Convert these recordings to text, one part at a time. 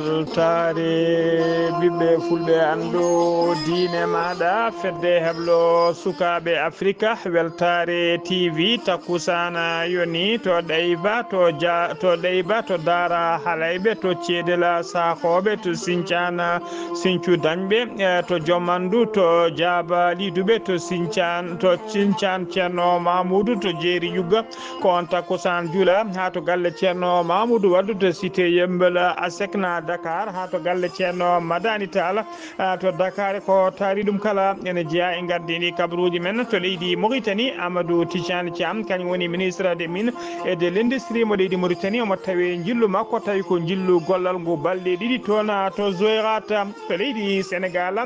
weltare ɓiɓɓe fulɓe andu diine maɗa fedde heblo sukaɓe africa weltare tv takkusana yoni to ɗeyba to ɗeyba to dara halayɓe to ceedela sahoɓe to sincana sinthiou dañɓe to jomandu to diaba liduɓe to sincan ceerno mamoudou to jeeri yugga ko on takkusan juula ha to galle ceerno mamoudou waddu to cité yembela asekna Dakar ha to galle ceerno Madani Talla to Dakar ko taari ɗum kala ene jeeya e gardini kabaruji men to leydi Mauritanie Amadou Tidiane Thiam kañum woni ministre des mines et de l'industrie mo leydi Mauritanie omo tawi jillu makko tawi ko jillu gollal ngu balɗe ɗiɗi toon to Zoyrat to leydi Sénégal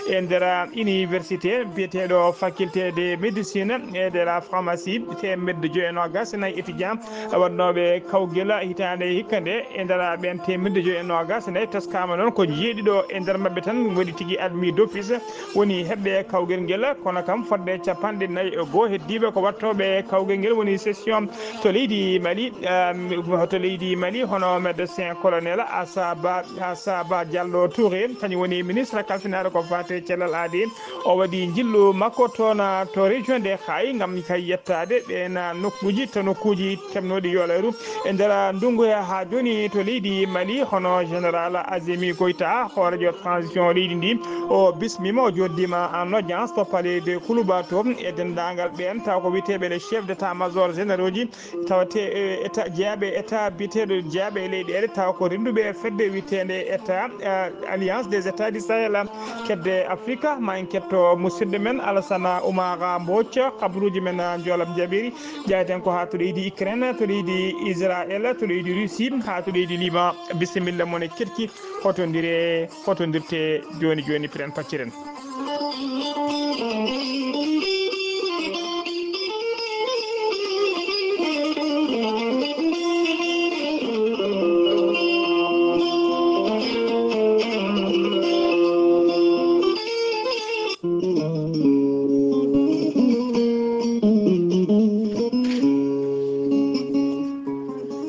e nder université biyeteɗo faculté de médecine et de la pharmacie temedde 290 étudiant wannoɓe kawguel hitande hikka nde e nder ɓen temedde 290 teskama noon ko jeeɗiɗo e nder mabɓe tan waɗi tigui admis d'office woni heɓɓe kawguel nguel kono kam fodde 41 heddiɓe ko wattoɓe kawguel nguel woni session to leydi Mali hono médecin colonel Asaba Diallo Touré kañum woni ministre kalfinaɗo ko fate cellal aadi o waɗi jillu makko toon to région de Khayi gam kay yettade ɓen nokkuji to nokkuji temnoɗi yolayru e nder ndungu ha joni to leydi Mali hono général Azimi Goïta hoorejo transition leydi ndi o bismima o joddima en audience to palais de Koulouba to e dendagal ɓen taw ko witeɓe les chef d' état major généraux ji tawate état jeeyaɓe état biteɗo jeeyaɓe e leyɗele taw ko renduɓe fedde witede état alliance des états du Sahel kedde Afrique ma en ketto musidɗo men Alassane Oumara Mbodj kabaruji men jolam jaɓiri ƴayten ko ha to leydi Ukraine to leydi Israël to leydi Russie ha to leydi Liban bisimilla mon e ketki hotodirte joni joni piren pacciren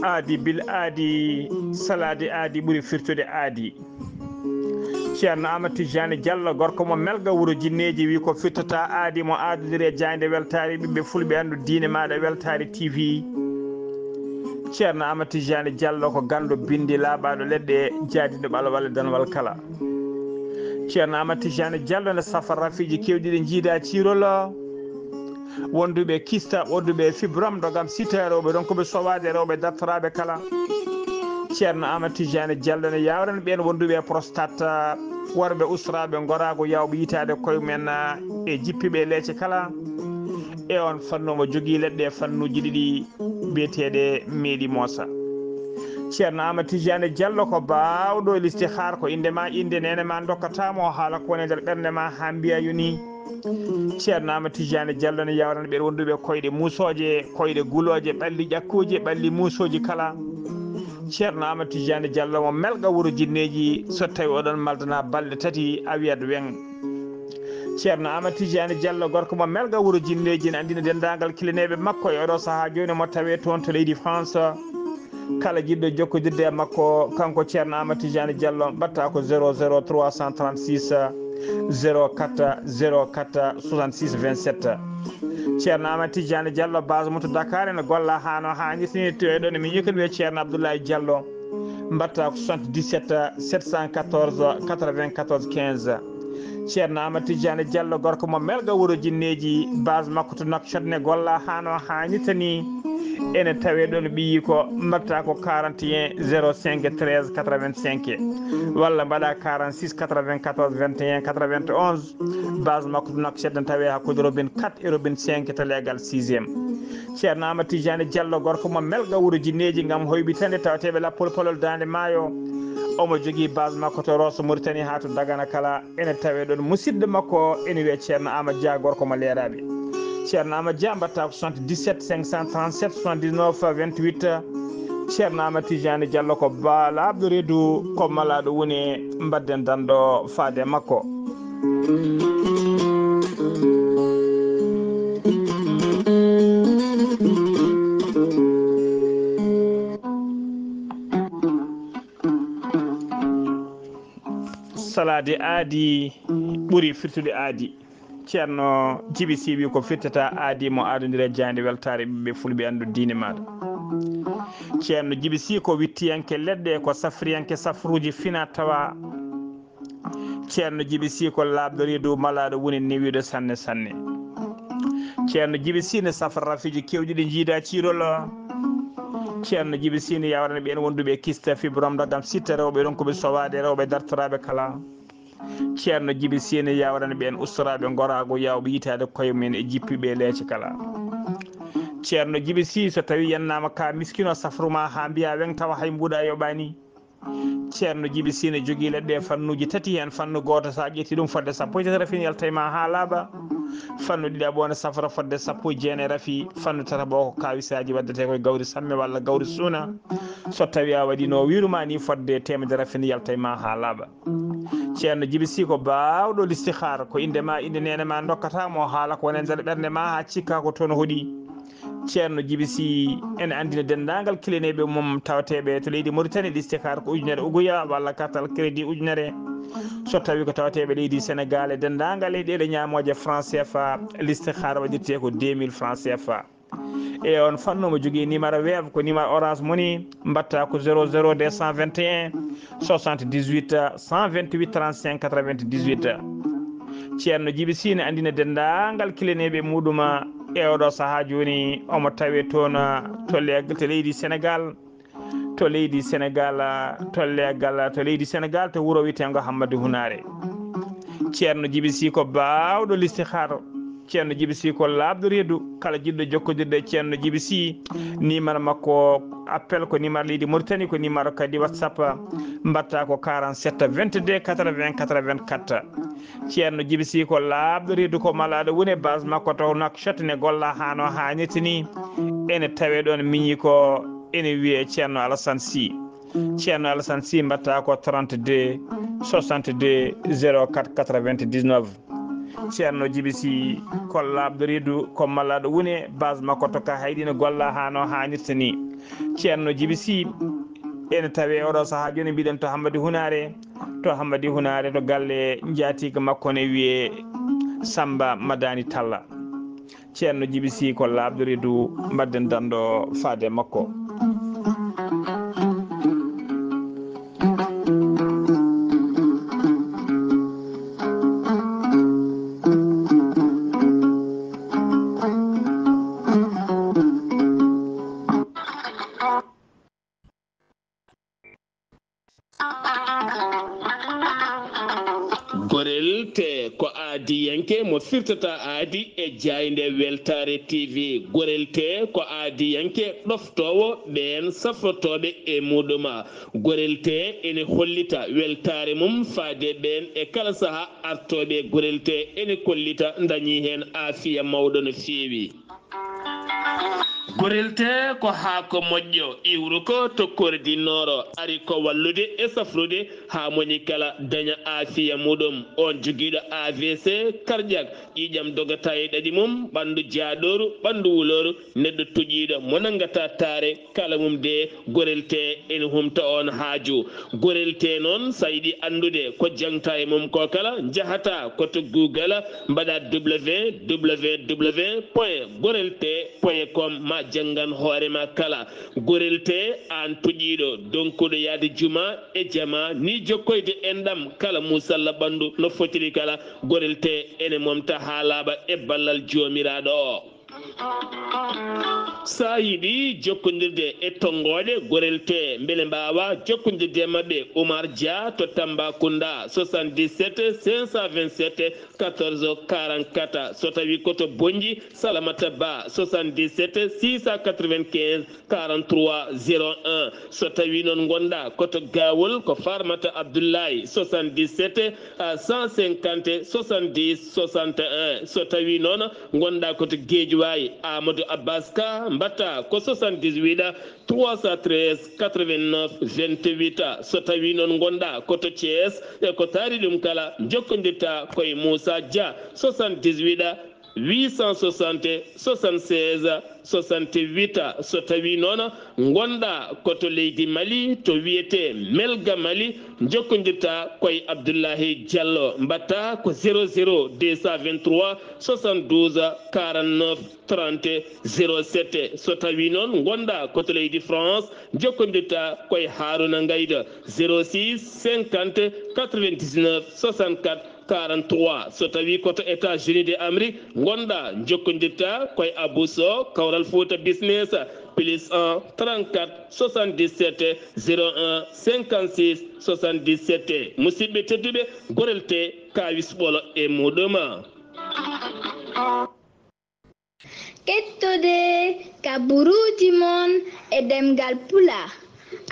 aadi bil aadi salade aadi ɓuuri firtude aadi ceerno Amadou Tidiane Diallo gorko mo melga wuuro jinneji wi ko firtata aadi mo aadodiri e jayde weltare ɓiɓɓe fulɓe andu diine maɗa weltare TV ceerno Amadou Tidiane Diallo ko gando bindi laaɓaɗo leɗɗe jaadiɗo ɓalwal danwal kala ceerno Amadou Tidiane Diallo ne safa rafiji kewɗi ɗe jiida cirol wonduɓe kista wonduɓe fibrom dogam site rewɓe donc ɓe sowade rewɓe dartoraɓe kala ceerno Amadou Tidiane Diallo ne yawran ɓen wonduɓe prostate worɓe usraɓe gorago yawɓe yitade koye men e jippiɓe leecce kala e on fannomo jogui leɗɗe fannuji ɗiɗi biyeteɗe meeɗi moosa ceerno Amadou Tidiane Diallo ko bawɗo listihar ko indema inde nene ma dokkatamo haala ko woni nder ɓernde ma ha mbiya yoni ceerno Amadou Tidiane Diallo ne yawran ɓe wonduɓe koyɗe musoje koyɗe guloje ɓalli ƴakkuji ɓalli musoji kala ceerno Amadou Tidiane Diallo mo melga wuuro jinneji so tawi oɗon maldana balɗe tati a wiyat wen ceerno Amadou Tidiane Diallo gorko mo melga wuuro jinneji ne andina dendagal kilineɓe makko e oɗo saaha joni mo tawe toon to leydi France kala jiɗɗo jokkodirde e makko kanko ceerno Amadou Tidiane Diallo mbatta ko 00 336 04 04 66 27 ceerno Amadou Tidiane Diallo base mo to Dakar ene golla hano hannirtini to ɗon min yikani wiye ceerno Abdoulaye Diallo mbatta ko 77 714 94 15 ceerno Amadou Tidiane Diallo gorko mo melga wuuro jinneji base makko to Nouakchott ne golla hano hannirtani ene tawe ɗon ɓiyi ko mbatta ko 41 05 13 85 walla mbaɗa 46 94 21 91 base makko to Nouakchott ne tawe hakkude robine 4 e robine 5 to leegal 6e ceerno Amadou Tidiane Diallo gorko mo melga wuuro jinneji gam hoybitande tawateɓe lappol polol dande maayo omo jogui base makko to Rosso Mauritanie ha to Dagana kala ene tawe ɗon musidɗo makko ene wiye ceerno Amadou Dia gorko mo leeraɓe ceerno Amadou Dia mbatta ko 77 537 79 28 ceerno Amadou Tidiane Diallo ko ba laaɓɗo reedu ko malaɗo woni mbadden danɗo faade makko. salade aadi ɓuri firtude aadi. ceerno Djiby Sy wi ko firtata aadi mo aadodira jande weltare ɓiɓɓe fulɓe andu diine maɗa. ceerno Djiby Sy ko wittiyanke leɗɗe ko safriyanke safruji fina tawa. ceerno Djiby Sy ko laaɓɗo reedu malaɗo woni newiɗo sanne sanne. ceerno Djiby Sy ne safra rafiji kewɗi ɗi jiida cirol. ceerno Djiby Sy ne yawrani ɓen wonduɓe kista fibrom dagam sitta rewɓe ɗon koɓe sowade rewɓe dartoraɓe kala. ceerno Djiby Sy ne yawrani ɓen ustoraɓe gorago yawɓe yitade koye mumen e jippiɓe leece kala. ceerno Djiby Sy so tawi yennama ka miskino safruma ha mbiya wen tawa hay mbuɗa yoɓani. ceerno Djiby Sy ne jogui leɗɗe fannuji tati hen fannu goto sa ƴetti ɗum fodde sappo e tati rafi yaltayma ha laaɓa. fannu ɗiɗaɓo ne safra fodde sappo e jeenayi rafi. fannu tataɓo ko kawisaji waddete koye gawri samme walla gawri suuna. so tawi a waɗi no wiruma ni fodde temedde rafi ne yaltayma ha laaɓa. ceerno Djiby Sy ko bawɗo listihar ko indema inde nene ma dokkatamo haala ko wone nder ɓerde ma ha cikka ko toon hoɗi. ceerno Djiby Sy ene andina dendagal kileneɓe mum tawateɓe to leydi Mauritanie listihar ko ujunere ugoya walla kartal crédit ujunere. so tawi ko tawateɓe leydi Sénégal e dendagal e ɗeɗe ñamoje franc CFA listihar waɗirte ko 2000 franc CFA. e on fannu mo jogui numéro web ko numéro orange money mbatta ko 00 221 78 128 35 98. ceerno Djiby Sy ne andina dendagal kileneɓe muɗuma e oɗo saaha joni omo tawe toon to leydi Sénégal to leydi Sénégal to leydi Sénégal to wuuro witengo Hammadou Hunare. ceerno Djiby Sy ko bawɗo listihar. ceerno Djiby Sy ko laaɓɗo reedu kala jiɗɗo jokkodirde e ceerno Djiby Sy numéro makko appel ko numéro leydi Mauritanie ko numéro kadi WhatsApp mbatta ko 47 22 80 84. ceerno Djiby Sy ko laaɓɗo reedu ko malaɗo woni base makko taw Nouakchott ne golla hano hannirta ni ene tawe ɗon miñi ko ene wiye ceerno Alassane Sy. ceerno Alassane Sy mbatta ko 32 62 04 99. ceerno Djiby Sy ko laaɓɗo reedu ko malaɗo woni base makko to ka hayɗino golla hano hannirta ni. ceerno Djiby Sy ene tawe oɗo saaha joni mbiɗen to Hammadou Hunare to galle jaatiga makko ne wiye Samba Madani Talla. ceerno Djiby Sy ko laaɓɗo reedu mbadden danɗo faade makko. gorel te ko aadiyanke mo firtata aadi e jayde weltare TV. gorel te ko aadiyanke ɗoftowo ɓen safrotoɓe e muɗuma. gorel te ene hollita weltare mum faade ɓen e kala saaha artoɓe. gorel te ene kollita dañi hen aafiya mawɗo no feewi. gorel te ko haako moƴƴo iwru ko tokkore dinnoro ari ko wallude e safrude ha moni kala daña aafiya muɗum. on joguiɗo AVC cardiaque ƴiƴam dogata e ɗaɗi mum ɓandu jaaɗoru ɓandu wuloru neɗɗo toƴiɗo mo nangata taare kala mum de gorel te ene humta on haaju. gorel te noon sa yiɗi andude ko jangta e mum ko kala jahata koto Google mbaɗa www.gorelte.com ma jangan hoorema kala. gorel te an toƴiɗo donkuɗo yaade juma e jama ni jokkoyde enɗam kala musalla ɓandu no fotiri kala. gorel te ene momta ha laaɓa e ballal jomiraɗo o. sa yiɗi jokkodirde e tongoɗe gorel te beele mbawa jokkodirde mabɓe Oumar Dia to Tambacounda 77 527 14 44. so tawi koto Bonji Salamata Ba 77 695 43 01. so tawi noon gonɗa koto Gawol ko Farmata Abdoulaye 77 150 70 61. so tawi noon gonɗa koto Guédiawaye Guédiawaye Amadou Abbas Ka mbatta ko 78 313 89 28 so tawi noon gonɗa koto Thiès e ko taari ɗum kala jokkodirta koye Moussa Dia 78 860 76 68 so tawi noon gonɗa koto leydi Mali to wiyete Melga Mali jokkodirta koye Abdoullahi Diallo mbatta ko 00 223 72 49 30 07 so tawi noon gonɗa koto leydi France jokkodirta koye Harouna Gayda 06 50 99 64 43 so tawi koto États-Unis d'Amérique gonɗa jokkodirta koye Abou Sow Kawral Fouta Business plus 1 34 77 01 56 77 musidɓe tedduɓe gorelte kawis ɓolo e muɗum kettude kaburuji mon e ɗemngal pulaar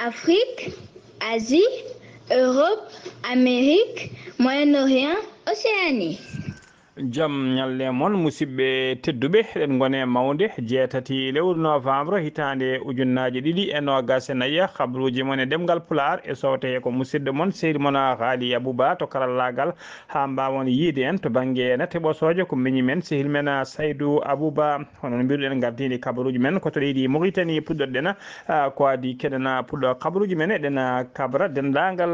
Afrique, Asie, Europe, Amérique, Moyen-Orient, Océanie. Jam nyalle mon musidɓe tedduɓe eɗen gone mawnde jeetati lewru novembre hitande ujunnaje ɗiɗi e nogas e nayyi habruji mon e ɗemgal pulaar e sowte ko musidɗo mon sehdi mon Ghalii Abuu to karallagal ha mbawon yiide en to banggue nette ɓosoje ko miñi men sehil men Saydou Abouba hono no mbiruɗen gardini kabaruji men koto leydi Mauritanie puɗɗoɗen ko adi keɗen puɗɗo kabaruji men eɗen kabra dendagal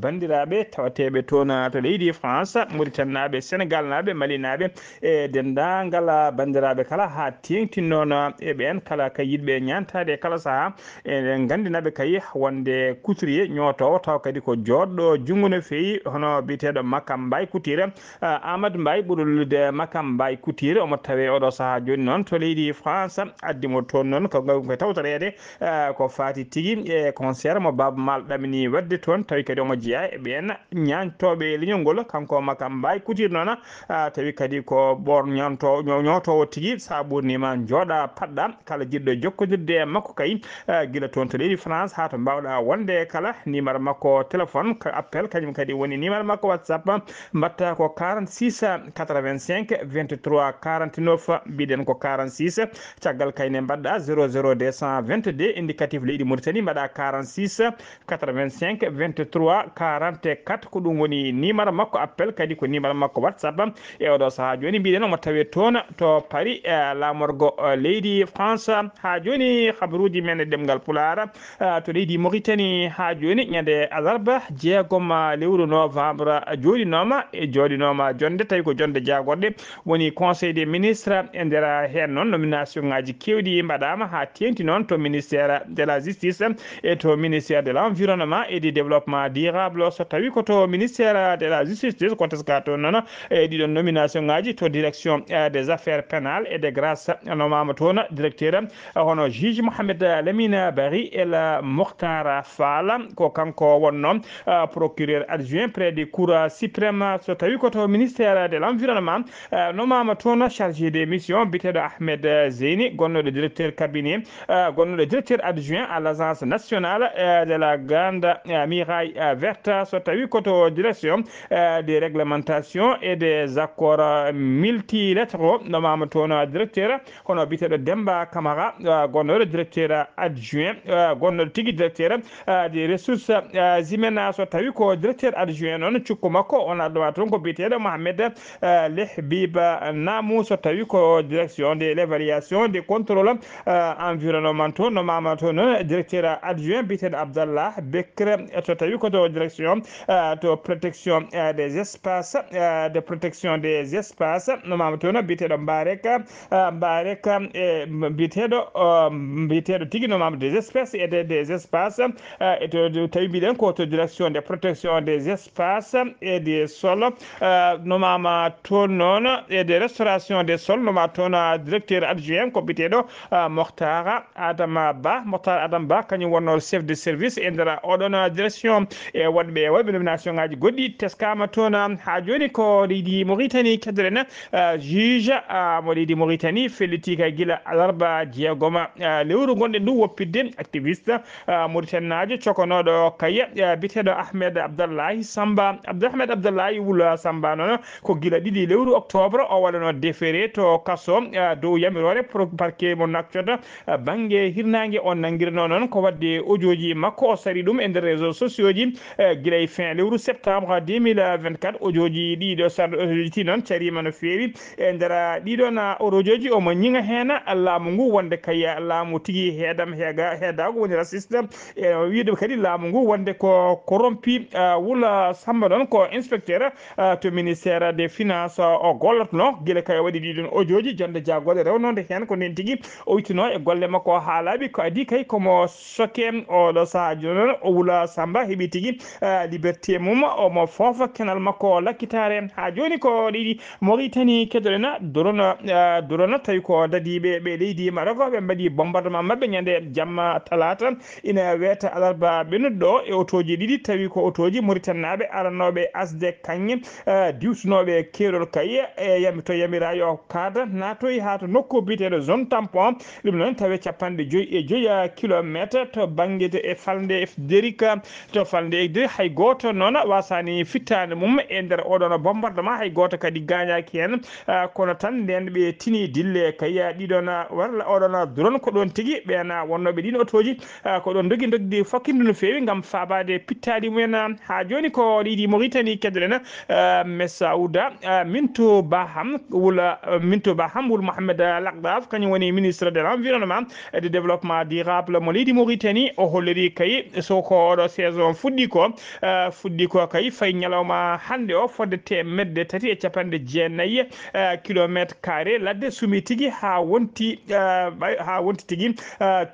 bandiraɓe tawateɓe toon to leydi France Mauritanie naɓe Sénégal naɓe Mali naɓe e dendagal bandiraɓe kala ha tengtinnono e ɓen kala kay yiɗɓe ñantade kala saaha eɗen gandinaɓe kay wonde couturier ñotowo taw kadi ko joɗɗo junggo no fewi hono biteɗo Makam Mbaye Couture Amadou Mbaye ɓurulude Makam Mbaye Couture omo tawe oɗo saaha joni noon to leydi France addimo toon noon ko tawtorede ko fati tigui e concert mo Baba Mal ɗamini wadde toon tawi kadi omo jeeya e ɓen ñantoɓe leñol ngol kanko Makam Mbaye Couture noon tawi kadi ko ɓor ñotowo tigui sa ɓurnima jooɗa paɗɗa kala jiɗɗo jokkodirde e makko kay guila toon to leydi France ha to mbawɗa wonde kala numéro makko téléphone appel kañum kadi woni numéro makko WhatsApp mbatta ko 46 85 23 49 mbiɗen ko 46 caggal kayne mbaɗɗa 00 222 indicatif leydi Mauritanie mbaɗa 46 85 23 44 ko ɗum woni numéro makko appel kadi ko numéro makko WhatsApp e oɗo saaha joni mbiɗen omo tawe toon to Paris lamorgo leydi France ha joni habaruji men e ɗemgal pulaar to leydi Mauritanie ha joni ñande alarba jeegom lewru novembre joɗinoma jonde tawi ko jonde jagorɗe woni conseil des ministres e nder hen noon nomination ngaji kewɗi mbaɗama ha tengti noon to ministère de la justice et to ministère de l'environnement et du développement durable so tawi ko to ministère de la justice ko teska toon noon e ɗiɗon nomination ngaji to direction des affaires pénales et de grâce nomama toon directeur hono juge Mohamed Lamine Bari el Mokhtar Fall ko kanko wonno procureur adjoint près du cour suprême so tawi ko to ministère de l'environnement nomama toon chargé des missions biteɗo Ahmed Zeyni gonnoɗo directeur cabinet gonnoɗo directeur adjoint à l'agence nationale de la grande muraille verte so tawi ko to direction des réglementations et des accords multilatéraux nomama toon directeur hono biteɗo Demba Camara gonnoɗo directeur adjoint gonnoɗo tigui directeur des ressources humaines so tawi ko directeur adjoint noon cukku makko on addoma toon ko biteɗo Mohamed Lehbiba Namou so tawi ko direction de l'évaluation des contrôles environnementaux nomama toon directeur adjoint biteɗo Abdallah Bekr so tawi ko to direction to protection des espaces de protection des espaces nomama toon biteɗo Mbarek biteɗo tigui nomama des espèces et des espaces et to tawi mbiɗen ko to direction de protection des espaces et des sols nomama toon noon et de restauration des sols nomama toon directeur adjoint ko biteɗo Mokhtar Adama Ba kañum wonno chef de service e nder oɗon direction e waɗɓe nomination ngaji goɗɗi teskama toon ha joni ko leydi Mauritanie Mauritanie kedrena juge mo leydi Mauritanie felliti ka gila alarba jeegoma lewru gonde ndu woppidde activiste Mauritanajo cokonoɗo kaya biteɗo Ahmed Abdallahi Samba Ahmed Abdallahi wula Samba noon ko gila ɗiɗi lewru octobre o waɗano déféré to kaso dow yamirore parquet mo nakcoto banggue hirnangue on nanguirno noon ko wadde audioji makko o sari ɗum e nder réseaux sociaux ji guilay fin lewru septembre 2024 audioji ɗiɗo sarti noon carima no fewi e nder ɗiɗon audioji omo ñiŋa hen laamu ngu wonde kay laamu tigui heedago woni raciste e wiide kadi laamu ngu wonde ko corrompi wula Samba ɗon ko inspecteur to ministére des finances o gollotno guila kay waɗi ɗiɗon audioji jonde jagole rewnode hen ko nden tigui o wittino e golle makko haalaɓi ko adi kay komo soke oɗo saahaji noon o wula Samba heeɓi tigui liberté mum omo foofa kenal makko lakkitare ha joni ko ɗiɗi Mauritanie kedoɗena dorona tawi ko dadiɓe ɓe leydi Maroc ɓe mbaɗi bombardement mabɓe ñande jamma talata ina weta alarba ɓennuɗo e otoji ɗiɗi tawi ko otoji Mauritanaɓe aranoɓe asde kanŋe diwtunoɓe keerol kay e to yamirayo kada natoyi ha to nokku biteɗo zone tampon ɗum noon tawi 55 kilométre to banggue e falde derika to falde e hay goto noon wasani fittade mum e nder oɗon bombardement hay goto kadi gañaki hen kono tan nden ɓe tini dille kay ɗiɗon walla oɗon drone ko ɗon tigui ɓena wonnoɓe ɗin otoji ko ɗon dogui fakkinde no fewi gam fabade pittadi mumen ha joni ko ɗiɗi Mauritanie keddoɗen Messaouda Mintou Baham wula wul Mohamed Lagdaf kañum woni ministre de l'environnement et du développement durable mo leydi Mauritanie o holliri kay soko oɗo saison fuɗɗi ko kay fay ñalawma hande o fodde temedde 3.9 kilométre carré ladde sumi tigui ha wonti tigui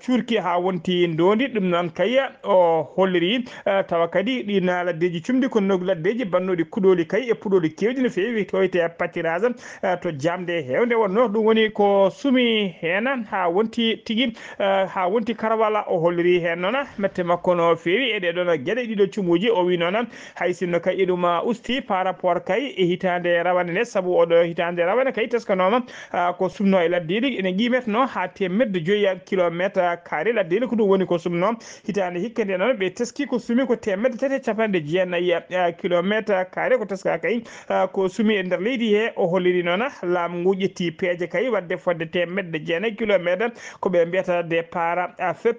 curki ha wonti ndondi ɗum noon kay o holliri tawa kadi ɗin laddeji cumdi ko nog laddeji bannoɗi kuɗoli kay e puɗoli kewɗi no fewi toyte pâturage to jamde hewde wonno ɗum woni ko sumi hen ha wonti tigui ha wonti karawala o holliri hen noon mette makko no fewi e ɗeɗon gueɗe ɗiɗo cumuji o wi noon hay sinno kay ɗum usti par rapport kay e hitande rawane nde saabu oɗo hitande rawane kay teskanoma ko sumno e laddeɗi ene qimetno ha 5 kilométre carré laddeɗi ko ɗum woni ko sumno hitande hikka nde noon ɓe teski ko sumi ko 3.9 kilométre carré ko teska kay ko sumi e nder leydi he o holliri noon laamu ngu ƴetti peeje kay wadde fodde 9 kilométre ko ɓe mbiyata des par à fait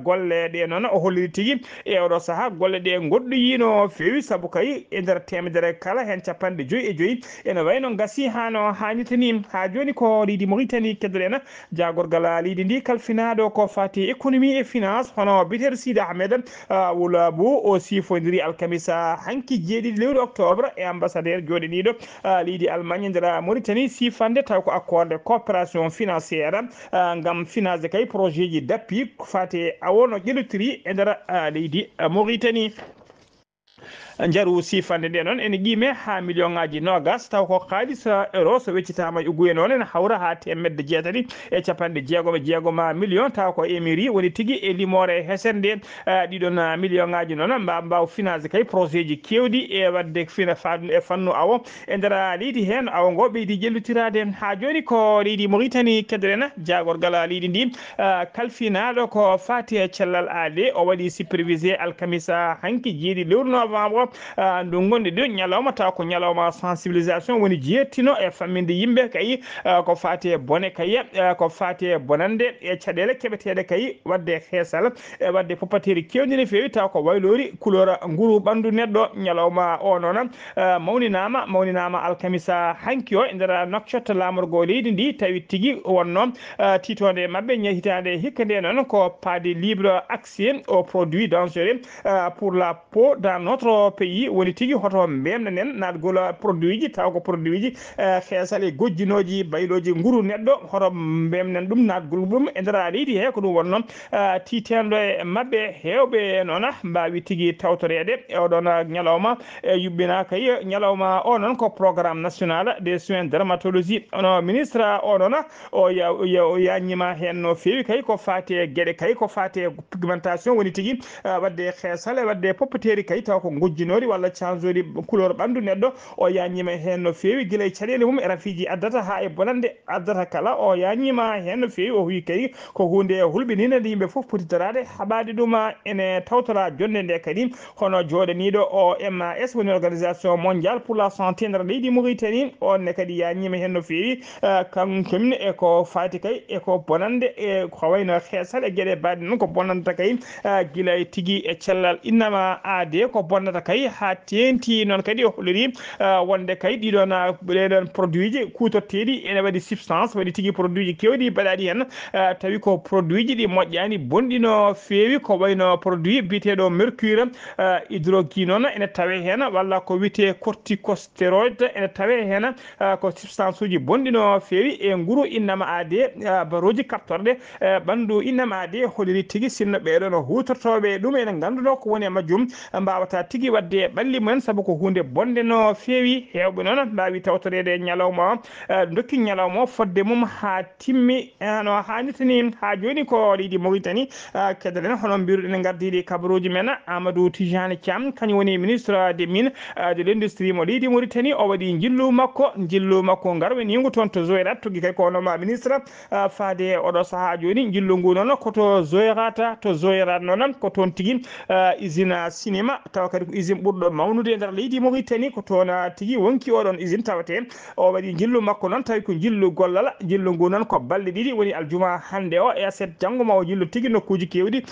golle ɗe noon o holliri tigui e oɗo saaha golle ɗe goɗɗoyino fewi saabu kay e nder temedere kala hen 55 ene wayno gasi hano hannitani ha joni ko leydi Mauritanie keddoɗen jagorgal leydi ndi kalfinaɗo ko fati économie et finance hono biteɗo Sidi Ahmed Wul Abuu o sifodiri alkamisa hanki 7 lewru octobre e ambassadeur joɗaniɗo leydi Allemagne nder Mauritanie sifande taw ko accord de coopération financière gam finance kay projet ji d'appui fati awono ƴeɗotiri e nder leydi Mauritanie jaru sifande nde noon ene qime ha million ngaji nogas taw ko halis euro so weccitama uguye noon ene hawra ha 1.jeegom million taw ko émiri woni tigui e limore hesende ɗiɗon million ngaji noon mbaw finance kay projet ji kewɗi e wadde fina fadu e fannu awo e nder leydi hen awo ngo ɓeydi jellutirade ha joni ko leydi Mauritanie keddoɗen jagorgal leydi ndi kalfinaɗo ko fati e cellal aade o waɗi supervisé alkamisa hanki 7 lewru novembre ndu gonɗi ɗo ñalawma taw ko ñalawma sensibilisation woni jeettino e famminde yimɓe kay ko fati e bone kay ko fati e bonande e caɗele keɓeteɗe kay wadde heesal e wadde popateri kewɗi no fewi taw ko waylori couleur nguru ɓandu neɗɗo ñalawma o noon mawninama alkamisa hanki o e nder nokcotte lamorgo leydi ndi tawi tigui wonno titode mabɓe ñehitade hikka nde noon ko pas de libre accès aux produits dangereux pour la peau dans notre pays woni tigui hoto mbemnanen natgol produit ji taw ko produit ji heesal e gojjinoji bayloji nguru neɗɗo hoto mbemnen ɗum natgol ɗum e nder leydi he ko ɗum wonno titendo e mabɓe hewɓe noon mbawi tigui tawtorede e oɗon ñalawma e yuɓɓina kay ñalawma o noon ko programme national des soins dermatologie ono ministre o noon o yañima hen no fewi kay ko fati e gueɗe kay ko fati e pigmentation woni tigui wadde heesal e wadde poppeteri kay taw ko gojjino ɓoynori walla changori couleur ɓandu neɗɗo o yañima hen no fewi guila e caɗele mum e rafiji addata ha e bonande addata kala o yañima hen no fewi o wi kay ko hunde hulɓininde nde yimɓe foof poti darade haɓade ɗum ene tawtora jonde nde kadi hono joɗaniɗo o MAS woni organisation mondial pour la santé nder leydi Mauritanie onne kadi yañima hen no fewi kankomin eko fati kay eko bonande e ko wayno heesal e gueɗe baɗe noon ko bonnanta kay guila e tigui e cellal innama aade ko bonnata kay ha tenti noon kadi o holliri wonde kay ɗiɗon produit ji kutorteɗi ene waɗi substance waɗi tigui produit ji kewɗi baɗaɗi hen tawi ko produit ji ɗi moƴƴani bonɗi no fewi ko wayno produit biteɗo mercure hydroquinone ene tawe hen walla ko wite corticosteroid ene tawe hen ko substance uji bonɗi no fewi e nguru innama aade baroji kaptorɗe ɓandu innama aade holliri tigui sinno ɓeɗon hutortoɓe ɗum ene ganduno ko woni e majjum mbawata tigui wadde ɓalli mumen saabu ko hunde bonde no fewi hewɓe noon mbawi tawtorede ñalawma o dokki ñalawma o fodde mum ha timmi no hannitani ha joni ko leydi Mauritanie keddoɗen hono mbiruɗen gardiɗi kabaruji men Amadou Tijani Thiam kañum woni ministre des mines de l'industrie mo leydi Mauritanie o waɗi jillu makko garwenigo toon to Zoyrat togui kay ko noma ministre faade oɗo saaha joni jillu ngu noon koto Zoyrat noon ko toon tigui usine cinéma tawa kadi ko usine ɓurɗo mawnude e nder leydi Mauritanie ko toon tigui wonki oɗon usine tawate o waɗi jillu makko noon tawi ko jillu gollal jillu ngu noon ko balɗe ɗiɗi woni aljuma hande o e aset janggo ma o jillu tigui nokkuji kewɗi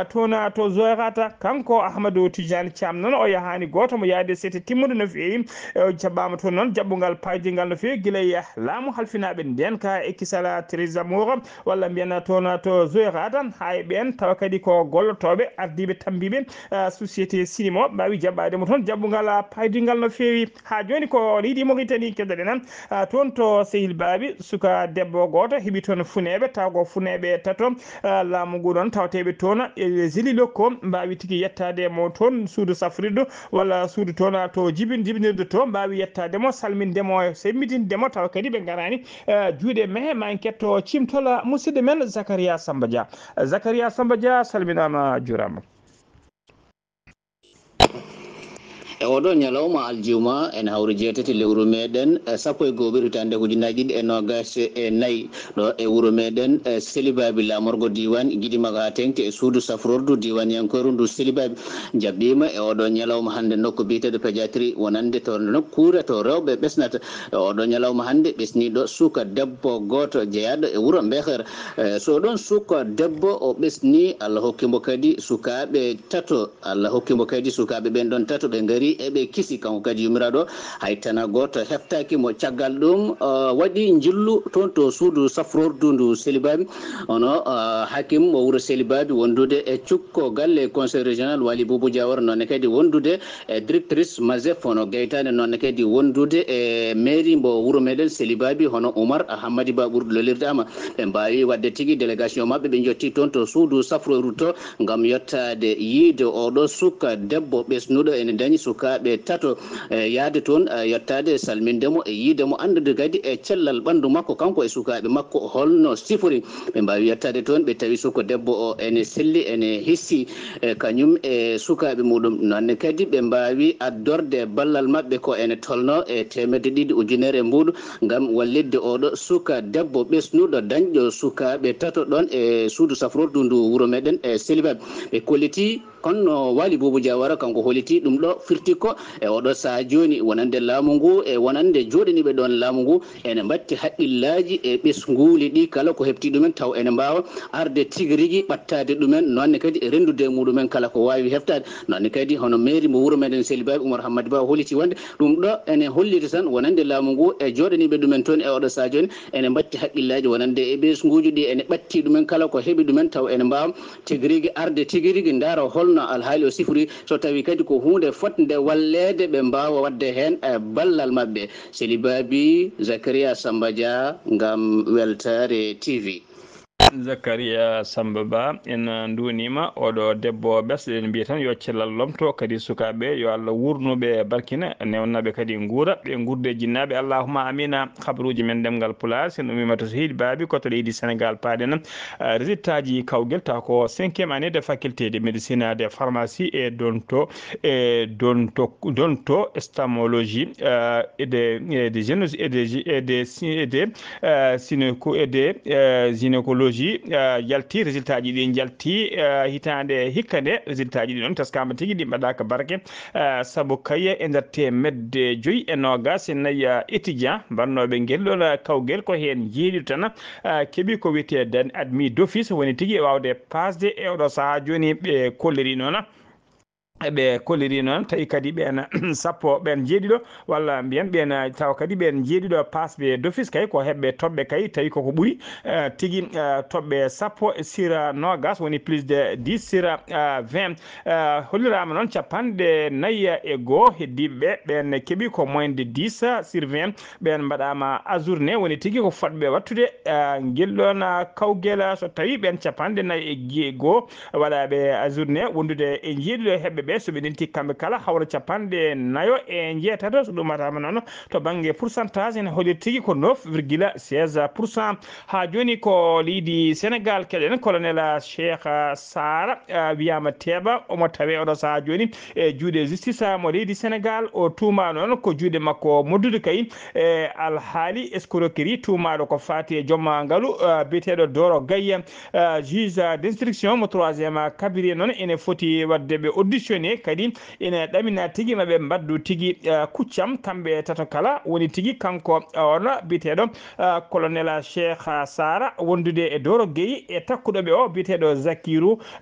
toon to Zoyrat kanko Ahmadou Tidiane Thiam noon o yahani goto mo yaade sete timmude no fewi jaɓɓama toon noon jaɓɓugal paydingal no fewi guila e laamu halfinaɓe ndenka e kisala Theresa Moore walla mbiyen toon to Zoyrat ha e ɓen tawa kadi ko gollotoɓe ardiɓe tambiɓe société cinéma mbawi jaɓɓademo toon jaɓɓugal paydingal no fewi ha joni ko leydi Mauritanie keddoɗen toon to Sehil Babi suka debbo goto heeɓi toon funeɓe taw ko funeɓe tato laamu ngu ɗon tawateɓe toon e zili lokko mbawi tigui yettade mo toon suudu safrirdu walla suudu toon to jibinirde to mbawi yettademo salmindemo sembitindemo tawa kadi ɓe garani juuɗe mehe ma en ketto cimtol musidɗo men Zacharia Samba Dia salminama jurama. e oɗo ñalawma aljuma en hawri jeetati lewru meɗen sappo e goho ɓirtande ujunaji ɗiɗi e nogas e nayyi ɗo e wuuro meɗen Selibabi lamorgo diwan guiɗimaga ha tengti e suudu safrordu diwan yankoru ndu Selibabi jaɓɓima e oɗo ñalawma hande nokku biteɗo pédiatrie wonande to nokkure to rewɓe ɓesnata oɗo ñalawma hande ɓesniɗo suka debbo goto jeeyaɗo e wuuro Mbekher so ɗon suka debbo o ɓesni Allah hokkimo kadi sukaɓe tato Allah hokkimo kadi sukaɓe ɓen ɗon tato ɓe gari eɓe kisi kanko kadi yumiraɗo haytana goto heftaki mo caggal ɗum waɗi jillu toon to suudu safrordu ndu Selibabi ono hakim mo wuuro Selibabi wondude e cukko galle conseil régional Wali Boubou Diawara nonne kadi wondude e directrice Mazef hono gaytane nonne kadi wondude e mairie mbo wuuro meɗen Selibabi hono Oumar Hamadi Ba ɓurɗo lolirdama ɓe mbawi wadde tigui délégation mabɓe ɓe jetti toon to suudu safrordu to gam yettade yiide oɗo suka debbo ɓesnuɗo ene dañi sukaɓe tato yaade toon yettade salmindemo e yiidemo andude kadi e cellal ɓandu makko kanko e sukaɓe makko holno sifori ɓe mbawi yettade toon ɓe tawi suka debbo o ene selli ene hissi kañum e sukaɓe muɗum nonne kadi ɓe mbawi addorde ballal mabɓe ko ene tolno e 200 ujunere mbuɗu gam wallidde oɗo suka debbo ɓesnuɗo dañƴo sukaɓe tato ɗon e suudu safrordu ndu wuuro meɗen e Selibabi ɓe kolliti kono Wali Boubou Diawara kanko holiti ɗum ɗo firti ko e oɗo saaha joni wonande laamu ngu e wonande joɗaniɓe ɗon laamu ngu ene mbatti haqqillaji e ɓesguli ɗi kala ko hefti ɗumen taw ene mbawa arde tigui rigui ɓattade ɗumen nonne kadi e rendude muɗumen kala ko wawi heftade nonne kadi hono mairie mo wuuro meɗen Selibabi Oumar Hamadi Ba holiti wonde ɗum ɗo ene holliti tan wonande laamu ngu e joɗaniɓe ɗumen toon e oɗo saaha joni ene mbatti haqqillaji wonande e ɓesguji ɗi ene ɓatti ɗumen kala ko heeɓi ɗumen taw ene mbawa tigui rigui arde tigui rigui daara holno alhaali o sifori so tawi kadi ko hunde fotde wallede ɓe mbawa wadde hen e ballal mabɓe Selibabi Zacharia Samba Dia gam Weltare TV. Zakaria Samba Ba en ndunima oɗo debbo ɓesɗe en mbiya tan yo cellal lomto kadi sukaɓe yo Allah wurnuɓe barkina newnaɓe kadi guura ɓe gurde jinnaɓe allahuma amina. Habaruji men ɗemgal pulaar sen umimata so hiiɗi baabi koto leydi Sénégal paaɗen résultat ji kawguel taw ko 5e année de faculté de médecine de pharmacie et donto stamologie et de gynécologie jalti résultat ji ɗi jalti hitande hikka nde résultat ji ɗi noon teskama tigui ɗi mbaɗaka barke saabu kaye e nder temedde 5 e étudiant mbannoɓe guel ɗon kawguel ko hen jeeɗiɗo tan keeɓi ko wiyete admis d'office woni tigui wawde pasde e oɗo saaha joni ɓe kolliri noon ɓe kolliri noon tawi kadi ɓen sappo ɓen jeeɗiɗo walla mbiyen ɓen taw kadi ɓen jeeɗiɗo pasɓe d'office kay ko heɓɓe toɓɓe kay tawi koko ɓuuri tigui toɓɓe sappo sira nogas woni plus de 10 sira 20 hollirama noon 41 heddiɓeɓe ɓen keeɓi ko moins de 10 sur 20 ɓen mbaɗama ajourné woni tigui ko fotɓe wattude guelɗon kawguel so tawi ɓen 41 waɗaɓe ajourné wondude e jeeɗiɗo heɓɓe ɓe soɓe nenti kamɓe kala hawra 49 so ɗumatama noon to banggue pourcentage ene hooli tigui ko 9,16%. ha joni ko leydi Sénégal keɗen colonel Cheikh Sara wiyama teeɓa omo tawe oɗo saaha joni e juuɗe justice mo leydi Sénégal o tuuma noon ko juuɗe makko moddude kay e alhaali escroquerie tuumaɗo ko fati e jooma ngaalu biyeteɗo Doro Gaye juge d'instruction mo 3e cabinet noon ene foti wadde ɓe auditionné kadi ina ɗamina tigui maɓe mbaddu tigui kuccam kamɓe tato kala woni tigui kanko on biyeteɗo colonel Cheikh Sara wondude e Doro Gueye e takkuɗoɓe o biyeteɗo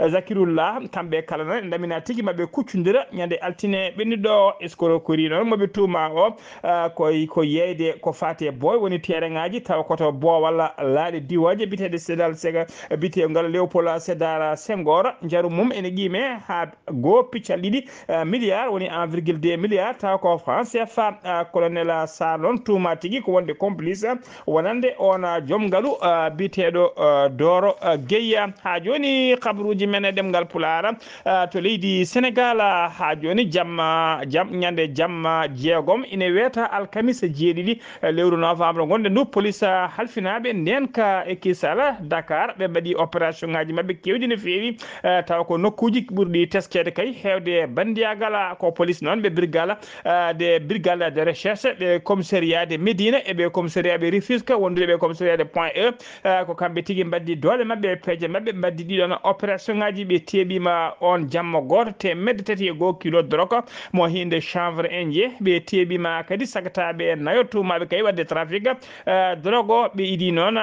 Zakirullah kamɓe kala noon ɗamina tigui maɓe kuccodira ñande altine ɓennuɗo escroquerie noon moɓe tuuma o ko yeyde ko fati e boy woni tereŋaji taw koto bo walla laaɗe diwaji biyeteɗe Sédar Sega biyetegal Léopold Sédar Senghor jaaru mum ene qime ha go piccal ɗiɗi milliard woni 1,2 milliard taw ko France CFA colonel Sar noon tuuma tigui ko wonde complice wonande on joom ngaalu biyeteɗo Doro Gueye. ha joni kabaruji men ɗemgal pulaar to leydi Sénégal ha joni ñande jamma jeegom ine weta alkamisa jeeɗiɗi lewru novembre gonde ndu police halfinaɓe ndenka e kisala Dakar ɓe mbaɗi opération ngaji mabɓe kewɗi no fewi taw ko nokkuji ɓurɗi teskede kay hewde bandiyagal ko police noon ɓe brigade de recherche ɓe commissariat de Médina e ɓe commissariat ɓe Rufisque wondude ɓe commissariat de Point E ko kamɓe tigui mbaddi dole mabɓe peeje mabɓe mbaddi ɗiɗon opération ngaji ɓe teeɓima on jamma goto 301 kilo drogue mo hinde chanvre indien ɓe teeɓima kadi sagataɓe nayo tumaɓe kay wadde trafic drogue o ɓe iɗi noon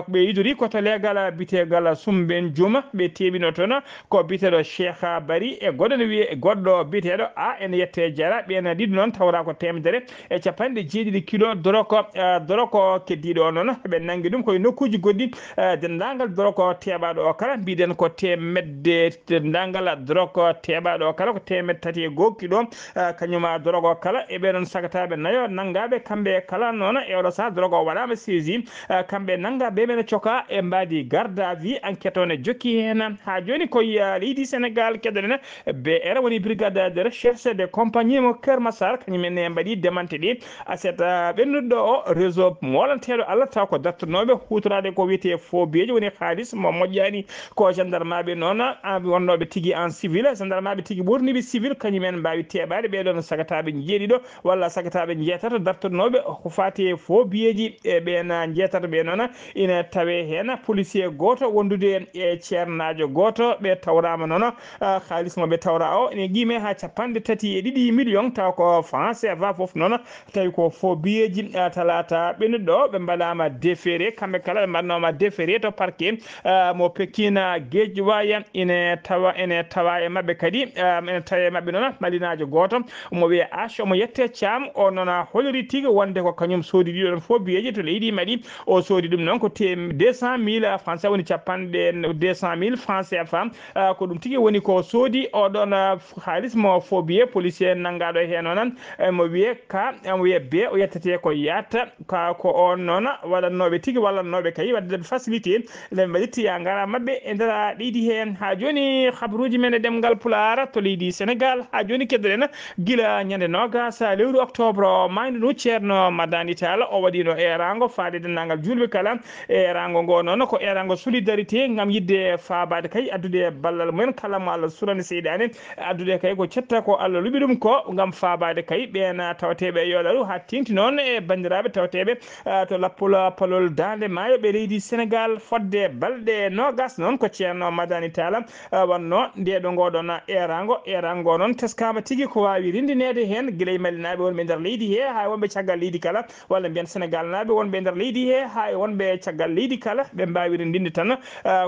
ɓe idori koto legal bitegal Sumben Diouma ɓe teeɓino toon ko biteɗo Cheikh Bari e goɗɗo ne wiye goɗɗo biteɗo ene yette jara ɓen ɗiɗi noon tawra ko 1jeeɗiɗi kilo drogue keddiɗo o noon ɓe nangui ɗum koye nokkuji goɗɗi dendagal drogue teɓaɗo o kala mbiɗen ko temedde dendagal drogue teɓaɗo o kala ko 131 kilo kañuma drogue o kala e ɓeɗon sagataɓe nayo nangaɓe kamɓe kala noon e oɗo saaha drogue o waɗama saisi kamɓe nangaɓe ɓene coka e mbadi garde à vue enquête o ne jokki hen ha joni koye leydi Sénégal keɗoɗen BR woni brigade de recherche de compagnie mo Keur Massar kañumenne mbaɗi démanté ɗi aset ɓennuɗo o réseau molanteɗo Allah taw ko dartanoɓe hutorade ko wiyete faux billets woni halis mo moƴƴani ko gendarmeɓe noon wonnoɓe tigui en civil gendarmeɓe tigui ɓurniɓe civil kañumen mbawi teɓade ɓeɗon sagataɓe jeeɗiɗo walla sagataɓe jeetato dartanoɓe ko fati faux billets ji e ɓen jeetato ɓe noon ina tawe hen policier goto wondude e ceernajo goto ɓe tawrama noon halis moɓe tawra o ene guime ha 32 millions taw ko France CFA foof noon tawi ko faux billets ji talata ɓennuɗo ɓe mbaɗama déféré kamɓe kala ɓe mbaɗnoma déféré to parquet mo Pekina Guédiawaye ene tawa e mabɓe kadi ene tawa e mabɓe noon malinajo goto mo wiye H omo yette Thiam o noon holori tigui wonde ko kañum soodi ɗiɗon faux billets ji to leydi Mali o soodi ɗum noon ko 200 000 francs woni 200 000 francs CFA ko ɗum tigui woni ko soodi oɗon halis mo fo biye policier nangaɗo hen noon mo wiye ka mo wiye be o yettete ko yatta ka ko on noon waɗannoɓe tigui wallannoɓe kay wadde facilité len mbaɗitti ya gara mabɓe e nder leydi hen ha joni habaruji men e ɗemgal pulaar to leydi Sénégal ha joni keddoɗen guila ñande nogas lewru octobre maydu nu ceerno Madani Tall o waɗino erango faade dendagal julɓe kala erango ngo noon ko erango solidarité gam yidde fabade kay addude ballal mumen kala mo Allah surani seyɗani addude kay ko cetta ko Allah luɓi ɗum ko gam fabade kay ɓen tawateɓe e yoɗaru ha tengti noon e bandiraɓe tawateɓe to lappula palol dande maayo ɓe leydi Sénégal fodde balɗe nogas noon ko ceerno Madani Tall wonno ndeɗo ngoɗon erango noon teskama tigui ko wawi rindinede hen guila e malinaɓe wonɓe nder leydi he ha wonɓe caggal leydi kala walla mbiyen Sénégal naɓe wonɓe nder leydi he ha wonɓe caggal leydi kala ɓe mbawi rindinde tan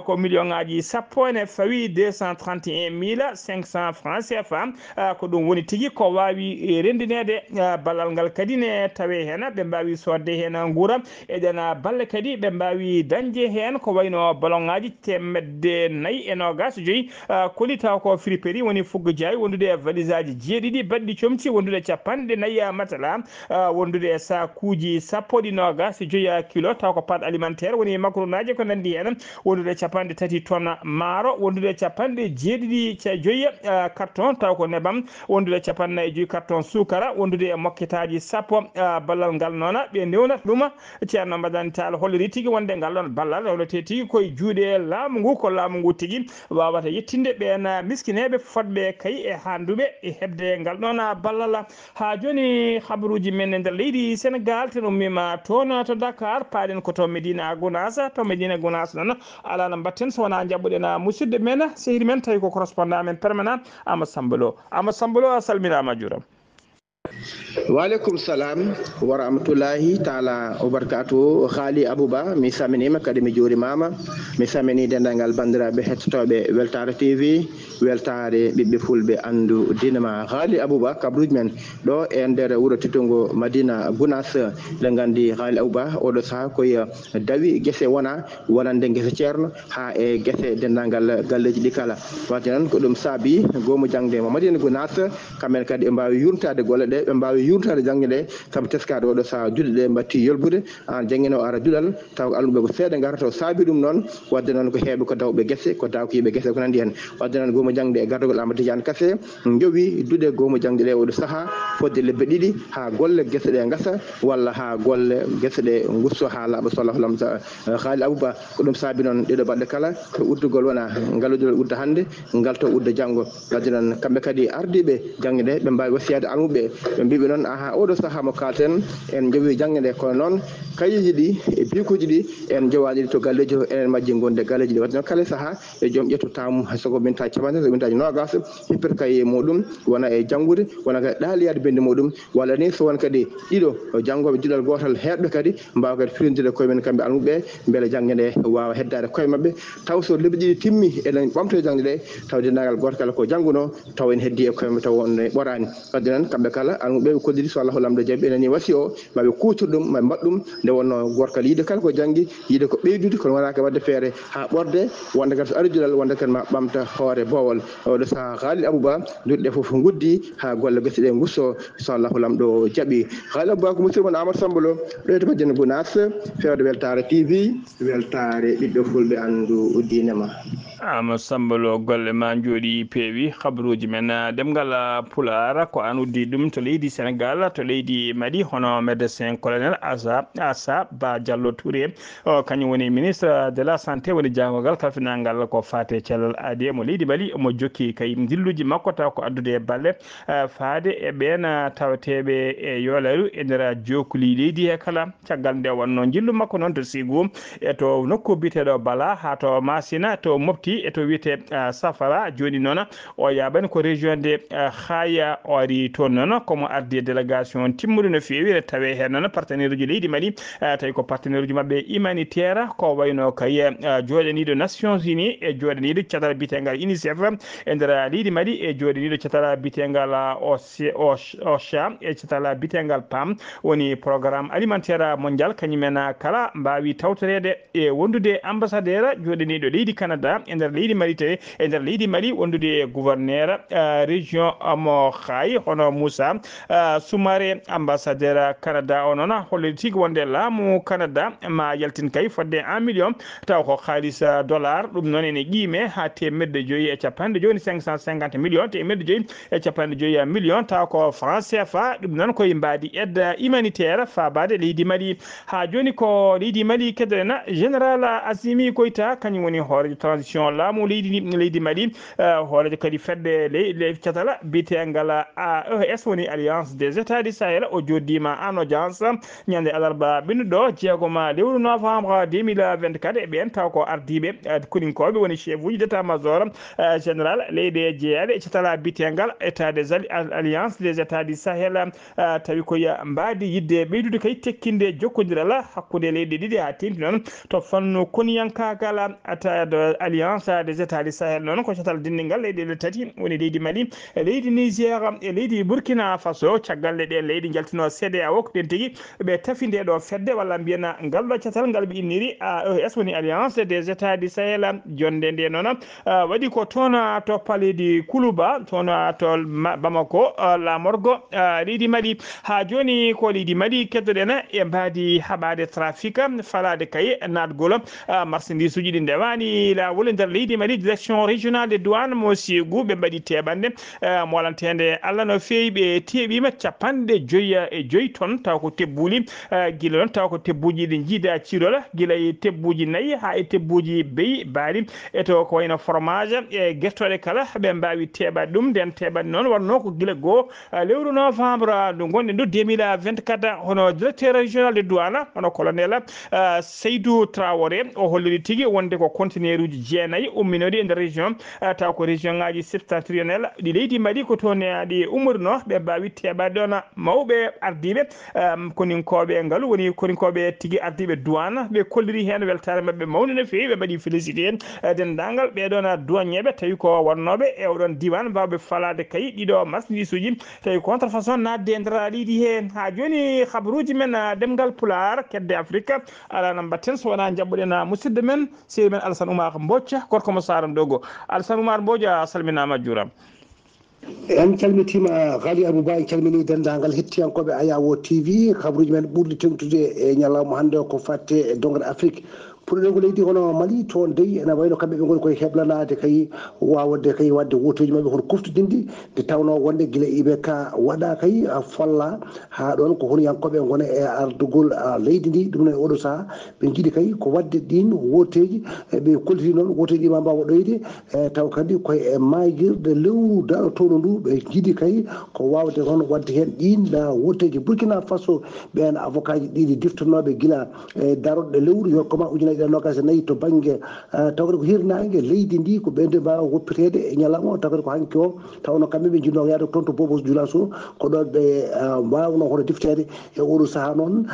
ko million ngaji sappo ene fawi 231 500 francs CFA ko ɗum woni tigui ko wawi rendinede ballal ngal kadi ne tawe hen ɓe mbawi sodde hen guura eɗen balle kadi ɓe mbawi dañde hen ko wayno ballon ngaji 425 koli taw ko friperie woni fuggo diawi wondude valise aji jeeɗiɗi baɗɗi comci wondude capanɗe nayyi matala wondude sakuji sappoɗi nogas joyi kilo taw ko pâte alimentaire woni macronaji ko nandi hen wondude capanɗe 3 tonnes maaro wondude capanɗe jeeɗiɗi joyi carton taw ko nebam wondude capannayyi 5 carton sukara wondude mokketaji sappo ballal ngal noon ɓe ndewnata ɗum ceerno Madani Tall holliri tigui wonde ngal ɗon ballal hollete tigui koye juuɗe laamu ngu ko laamu ngu tigui wawata yettinde ɓen miskineɓe fodɓe kay e handuɓe e hebde ngal ɗon ballal ha joni habaruji men e nder leydi Sénégal ten ummima toon to Dakar paaɗen ko to Médina Gounass noon ala no mbatten so wona jabɓuɗen musidɗo men sehili men tawi ko correspondant men permanent Amadou Samba Lo a salminama juuram. Waleykum salam wa rahmatullahi taala wa barakatuh. Ghalii Abuu mi saminima kadi mi juurimama mi samini dendagal bandiraɓe hettotoɓe Weltare TV weltare ɓiɓɓe fulɓe andu dinama. Ghalii Abuu kabruji men ɗo e nder wuuro teddugo Madina Gounass ɗe gandi Ghalii Abuu oɗo saaha koye dawi guese wonande guese ceerno ha e guese dendagal galleji ɗi kala wadde noon ko ɗum saabi gomo jangde mo Madina Gounass kamɓen kadi ɓe mbawi yurtade golle ɗe ɓe mbawi yurtade jangde ɗe saabu teskade oɗo saaha juɗe ɗe mbatti yolbude an jangguino o ara juɗal taw alluɓe ko seeɗa garata o saabi ɗum noon wadde noon ko heeɓe ko dawɓe guese ko dawkiɓe guese ko nandi hen wadde noon gomo jangde e gardogol Amadou Tidiane Kassé jowi duɗe gomo jangde ɗe oɗo saaha fodde lebbe ɗiɗi ha golle guese ɗe gasa walla ha golle guese ɗe gusso ha laaɓa sallahu alam Ghalii Abuu ko ɗum saabi noon ɗeɗo balɗe kala to uddugol wona ngaludol udda hande ngal to udda janggo wadde noon kamɓe kadi ardiɓe jangde ɗe ɓe mbawi wasiyade almuɓe ɓe mbiɓe noon aha oɗo saaha mo kalten en jowi jangde nde kono noon kayiji ɗi e bikuji ɗi en jowaɗiɗi to galleji to enen majji gonde galleji ɗi wadde noon kala saaha e joom ƴettu tamu soko mintaji capanɗe so mintaji nogas hippere kaye muɗum wona e janggude wona kadi ɗaaliyade binde muɗum walla ni so won kadi ɗiɗo janggoɓe juɗal gotal heɗɓe kadi mbawa kadi firindire koye men kamɓe almuɓe beele jangde nde wawa heddade koye mabɓe taw so lebbi ɗiɗi timmi eɗen ɓamtoye jangde ɗe taw dendagal goto kala ko jangguno taw en heddi e koye mabɓe taw on ɓorani wadde noon kamɓe kala almuɓe ɓe koddiri so Allah lamɗo jaaɓi eneni wasi o maɓe kutor ɗum maɓe mbaɗ ɗum nde wonno goto kala yiide kala ko janggi yiide ko ɓeydude kono wonaka wadde feere ha ɓorde wonde kadi so ari juɗal wonde kadi ma ɓamta hoore bowol oɗo saaha Ghalii Abuu duɗe ɗe foof guddi ha golle guese ɗe gusso so Allah lamɗo jaaɓi. Ghalii Abuu ko musidɗo mon Amadou Samba Lo ɗo to Madina Gounass fewde Weltare TV weltare ɓiɓɓe fulɓe andu dinema. Amadou Samba Lo golle ma jooɗi peewi habaruji men ɗemgal pulaar ko an uddi ɗum to leydi Sénégal to leydi Mali hono médecin colonel Assa Ba Diallo Touré kañum woni ministre de la santé woni jangogal kalfinalngal ko fate cellal aadi mo leydi Mali mo jokki kay dilluji makko taw ko addude balle faade e ɓen tawateɓe e yoolaru e nder jokuli leydi he kala caggal nde wonno jillu makko noon to Sigou e to nokku biteɗo Bala ha to Masina to Mopti e to wiyete Safara joni noon o yaɓani ko région de Khaya o ari toon noon komo ardi délégation timmude no fewi e tawe hen noon partenaire uji leydi Mali tawi ko partenaire uji mabɓe humanitaire ko wayno kay joɗaniɗo Nations Unies e joɗaniɗo catal bitegal UNICEF e nder leydi Mali e joɗaniɗo catal bitegal OCHA e catal bitegal PAM woni programme alimentaire mondial kañumen kala mbawi tawtorede e wondude ambassadeur joɗaniɗo leydi Canada e nder leydi Mali tawi e nder leydi Mali wondude gouverneur région mo Khaye hono Moussa Soumaré ambassadeur Canada o noon holliti tigi wonde laamu Canada ma yaltin kay fodde 1 million taw ko xaalis dollar ɗum noon ene qiime ha temedde joyi e capanɗe joni 550 million temedde joyi e capanɗe joyi million taw ko franc CFA ɗum noon koye mbadi aide humanitaire fabade leydi Mali ha joni ko leydi Mali kedorena général Assimi Goïta kañum woni hoorejo transition laamu leydi Mali hoorejo kadi fedde le catala bitengal AES woni alliance des états du Sahel o joddima en audience ñande alarba ɓennuɗo jeegoma lewru novembre 2024 e ɓen taw ko ardiɓe koninkoɓe woni chef uji d' état major général leydi jeeyaɗe e catala bitengal état des alliance des états du Sahel tawi koye mbadi yidde ɓeydude kay tekkinde jokkodiral hakkude leydi ɗiɗi ha tenti noon to fannu koniyankagal de alliance des états du Sahel noon ko catal dindingal leyɗele tati woni leydi Mali leydi Niger e leydi Burkina Faso caggal ɗe leydi jaltino CEDEAO ko ɗen tigui ɓe tafi nde ɗo fedde walla mbiyana ngal ɗo catal ngal ɓe inniri AES woni alliance des états du Sahel jonde nde noon waɗi ko toon to paledi Koulouba toon to Bamako lamorgo leydi Mali ha joni ko leydi Mali keddoɗen e mbadi haɓade trafic falade kay natgol marchandise uji ɗi ndewani lawol nder leydi Mali direction régionale des douanes mo Ségou ɓe mbaɗi teɓande molantede Allah no fewi ɓe teɓima capanɗe joyi ton taw ko tebbuli guila noon taw ko tebbuji ɗi jiida cirol guila e tebbuji nayyi ha e tebbuji beyi baali eto ko wayno fromage e guertoɗe kala ɓe mbawi teɓade ɗum nden teɓade noon wonno ko guila goo lewru novembre ndu gonɗen ndu 2024 hono directeur régional de douane hono colonel Seydou Traoré o holliri tigui wonde ko conteneur uji jeenayyi umminode e nder région taw ko région ngaji septentrionel ɗi leydi Mali ko toon ɗi ummoruno ɓe mbawi teɓade ɗon mawɓe ardiɓe koninkoɓe ngaalu woni koninkoɓe tigui ardiɓe douane ɓe kolliri hen weltare mabɓe mawni no fewi ɓe mbaɗi félicité hen dendagal ɓeɗon douanier tawi ko wonnoɓe e oɗon diwan mbawɓe falade kay ɗiɗo marchandise uji tawi contrefaçon nadde e nder leydi he ha joni habaruji men ɗemngal pulaar kedde Afrique alano mbatten so wona jabɓuɗen musidɗo men sehil men Alassane Oumar Mbodja gorko mo Saram Dogo Alassane Oumar Mbodja salminama juurama en calmitima Ghalii Abuu en calmini dendagal hettiyankoɓe Ayawo TV kabaruji men ɓurɗi tengtude e ñalawma hande ko fatte e dongre Afrique pour ɗen ko leydi hono Mali toon dey ene wayno kamɓe ɓe goni koye heblanade kay wawde kay wadde wotoji mabɓe hono kuftodinde nde tawno wonde guila IBK waɗa kay folla ha ɗon ko honiyankoɓe gona e ardugol leydi ndi ɗum ne oɗo saaha ɓe jiiɗi kay ko wadde ɗin woteji ɓe kolliti noon woteji ɗi ma mbawa ɗoyde taw kadi koye mayguirde lewru daɗotono ndu ɓe jiiɗi kay ko wawde hono wadde hen ɗin woteji Burkina Faso ɓen avocat ji ɗiɗi diftonoɓe guila daroɗe lewru yokkoma ujunnaje nogas e nayyi to banggue tawde ko hirnangue leydi ndi ko ɓen de mbawa woppitede e ñalawma tawde ko hanki o tawno kamɓe ɓe jinno yaade toon to Bobo Dioulasso ko ɗon ɓe mbawno hono diftede e oɗo saaha noon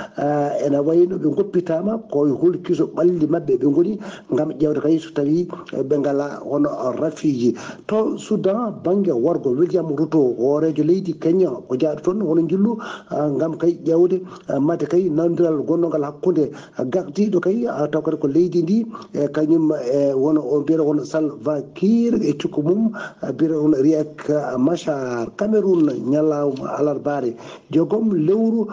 ene wayno ɓe goppitama koye holkiso ɓalli mabɓe ɓe goni gam ƴewde kay so tawi ɓe ngala hono rafiji to Soudan banggue worgo William Ruto hoorejo leydi Kenya ko jaaɗo toon hono jillu gam kay ƴewde madde kay nandiral gonnogal hakkude gardiɗo kay taw kadi ko leydi ndi kañum wono o mbiyata wono Salva Kiir e cikku mum mbiyata wono Riek Machar Cameroun ñalawma alarbare jogom lewru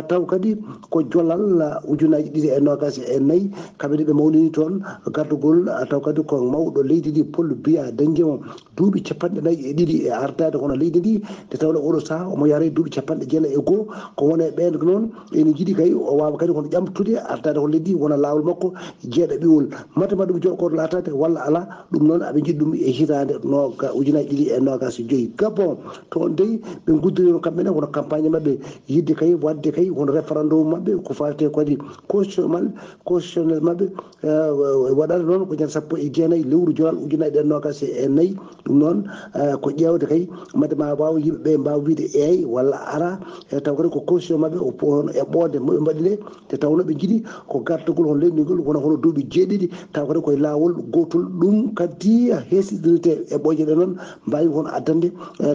taw kadi ko jolal ujunaji ɗiɗi e nogas e nayyi kamɓe ɓe mawnini toon gardugol taw kadi ko mawɗo leydi ndi Paul Biya dañdimo duuɓi capanɗe nayyi e ɗiɗi e ardade hono leydi ndi nde tawno oɗo saaha omo yaare duuɓi capanɗe jeenayi e goho ko wone ɓen noon ene jiiɗi kay o wawa kadi hono ƴamtude ardade hono leydi wona lawol makko jeeɗa ɓiwol matema ɗum joɗkoto latade walla ala ɗum noon aɓe jiiɗi ɗum e hitande ujunaji ɗiɗi e nogas joyyi Gabon toon dey ɓe guddiri kamɓene wono campagne mabɓe yidde kay wadde kay wono référendum mabɓe ko fate kadi constitutionnel mabɓe waɗata noon ko ñande sappo e jeenayyi lewru jolal ujunaji ɗe nogas e nayyi ɗum noon ko ƴewde kay madema wawa yimɓeɓe mbawa wiide eey walla ara taw kadi ko constitution mabɓe hono eɓɓode moɓe mbaɗi nde te tawno ɓe jiiɗi ko gartugol hono leydi ngol hono duuɓi jeeɗiɗi taw kadi koye laawol gotol ɗum kadi heesidirte e ɓoƴeɗe noon mbawi hono addande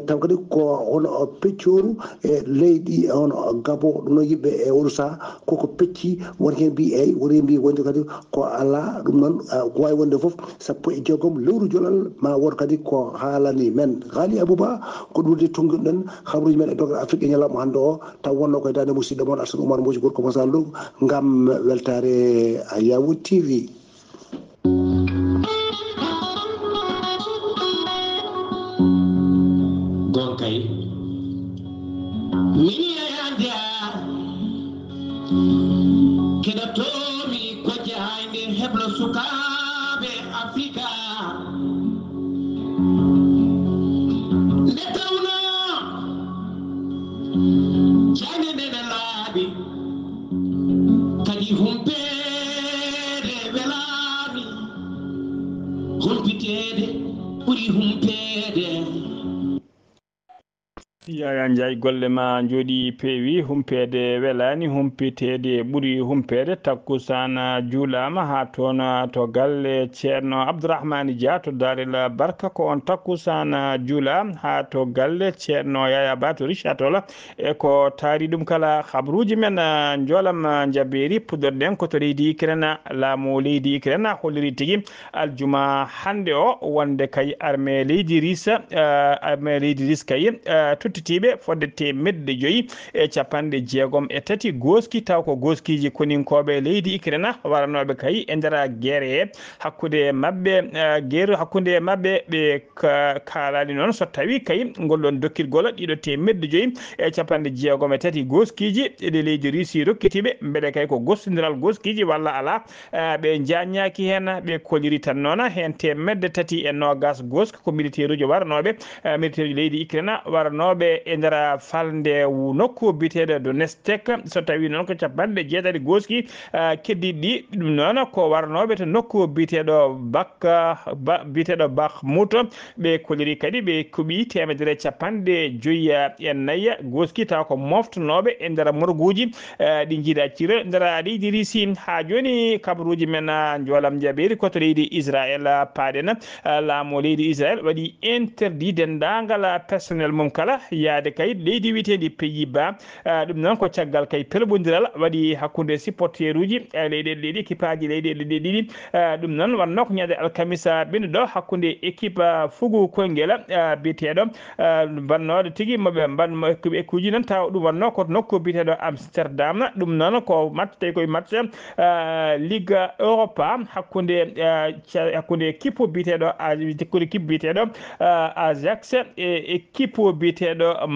taw kadi ko hono peccoru e leydi hono Gabon ɗum noon yimɓe e oɗo saaha koko pecci won hen mbi eyyi woni mbi wonde kadi ko ala ɗum noon ko wawi wonde foof 16 lewru jolal ma won kadi ko haalani men Ghalii Abuu ko ɗum de tonguɗen habruji men e doggal Afrique e ñalawma hande o taw wonno koye dande musidɗo moon Alassane Oumar Mbodji gorko mo Saloum ngam weltare Yawo TV. gonkay mini yande keɗotomi ko jahande heblo sukaɓe Afrika nde tawno jande ndene laaɓi kadi humpede welami humpitede ɓuuri humpede Yaya Ndiaye golle ma jooɗi peewi humpede welani humpitede ɓuuri humpede takkusana juulama ha toon to galle ceerno Abdourahmane Dia to Darel Barka ko on takkusana juula ha to galle ceerno Yaya Ba to Richard Toll e ko taari ɗum kala habruji men joolam jabberi puɗɗorɗen koto leydi Ukraine laamu leydi Ukraine holliri tigui aljuma hande o wonde kay armée leydi Russe kay tottitiɓe fodde temedde 5 e capanɗe 63 goski taw ko goskiji koninkoɓe leydi Ukraine waranoɓe kay e nder guerre hakkude mabɓe ɓe kalani noon so tawi kay golɗon dokkirgol ɗiɗo temedde 5 e capanɗe 63 goskiji ɗe leydi Russie rokkitiɓe beele kay ko gostodiral goskiji walla ala ɓe jaññaki hen ɓe koliri tan noon hen temedde 320 goski ko militaire uji waranoɓe militaire uji leydi Ukraine waranoɓe e nder falde nokku biteɗo Donetsk so tawi noon ko capanɗe 8 goski keddiɗi ɗum noon ko waranoɓe to nokku biteɗo Bakhmut ɓe koliri kadi ɓe kuuɓi 154 goski taw ko moftanoɓe e nder morguji ɗi jiiɗa cire nder leydi Russie ha joni kabaruji men joolam jaɓeri koto leydi Israël paaɗen laamu leydi Israël waɗi interdit dendagal personnel mum kala yaade kay leydi witendi Pays-Bas ɗum noon ko caggal kay pelɓodiral waɗi hakkude supporter uji leyɗele ɗiɗi équipe leyɗele ɗiɗi ɗum noon wanno ko ñande alkamisa ɓendu ɗo hakkude équipe fugu koyngel biteɗo bannoɗo tigui moɓe mbanmo équipe uji noon taw ɗum wanno ko nokku biteɗo Amsterdam ɗum noon ko match tawi koye match Ligue Europa hakkude équipe biteɗo Ajax e équipe biteɗo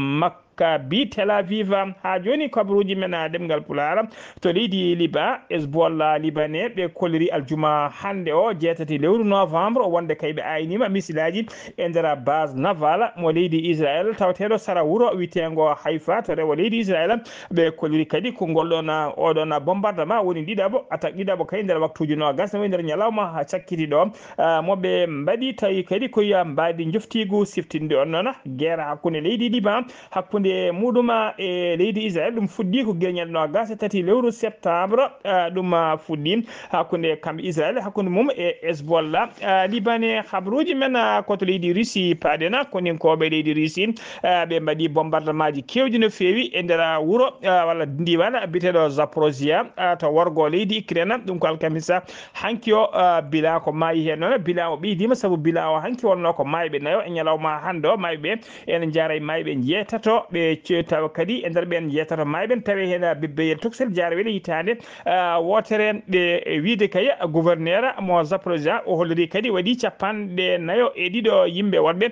Maccabi Tel Aviv ha joni kabaruji men ɗemngal pulaar to leydi Liban Hezbollah libanais ɓe kolliri aljuma hande o 6 lewru novembre wonde kay ɓe aynima misilaji e nder base naval mo leydi Israël tawateɗo sara wuuro witengo Haifa to rewo leydi Israël ɓe kolliri kadi ko golɗon oɗon bombardement woni ɗiɗaɓo kay nder waktuji nogas woni nder ñalawma cakkiti ɗo moɓe mbaɗi tawi kadi koye mbadi joftigu siftinde on noon guerre hakkude leydi Liban hakkude muɗum e leydi Israël ɗum fuɗɗi ko gueñal nogas 3 lewru septembre ɗum fuɗɗi hakkude kamɓe Israël hakkude mum e Hezbollah libanais habruji men koto leydi Russie paaɗena koninkoɓe leydi Russie ɓe mbaɗi bombardement ji kewɗi no fewi e nder wuuro walla diwan biteɗo Zaporozhia to worgo leydi Ukraine ɗum ko alkamisa hanki o bila ko maayi hen noon bila o ɓeydima saabu bila o hanki wonno ko mayɓe nayo e ñalawma hande o mayɓe ene jaaray mayɓe jeetato ɓe tawa kadi e nder ɓen jeetato mayɓe tawi hen bibbeyel toksel jaarwele hitande wotere ɓe wiide kay gouverneur mo Zaporozhia o holliri kadi waɗi 42 yimɓe wonɓe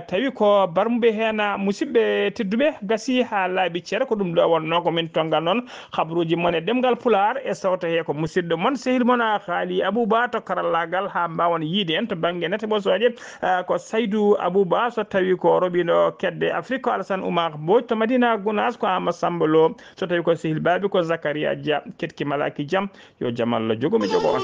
tawi ko barmuɓe hen musidɓe tedduɓe gasi ha laaɓi ceere ko ɗum ɗo wonno ko min tongal noon habruji mon e ɗemgal pulaar e sawta he ko musidɗo mon sehil mon Ghalii Abuu to karallagal ha mbawon yiide en to banggue nete ɓosoje ko Saydou Abou so tawi ko roɓino kedde Afrique ko Alassane Oumar Mbodji to Madina Gounass ko Ama Sambalo so tawi ko Sehil Babi ko Zakaria Dia ketki malaki jaam yo jaam Allah jogo mi jogo on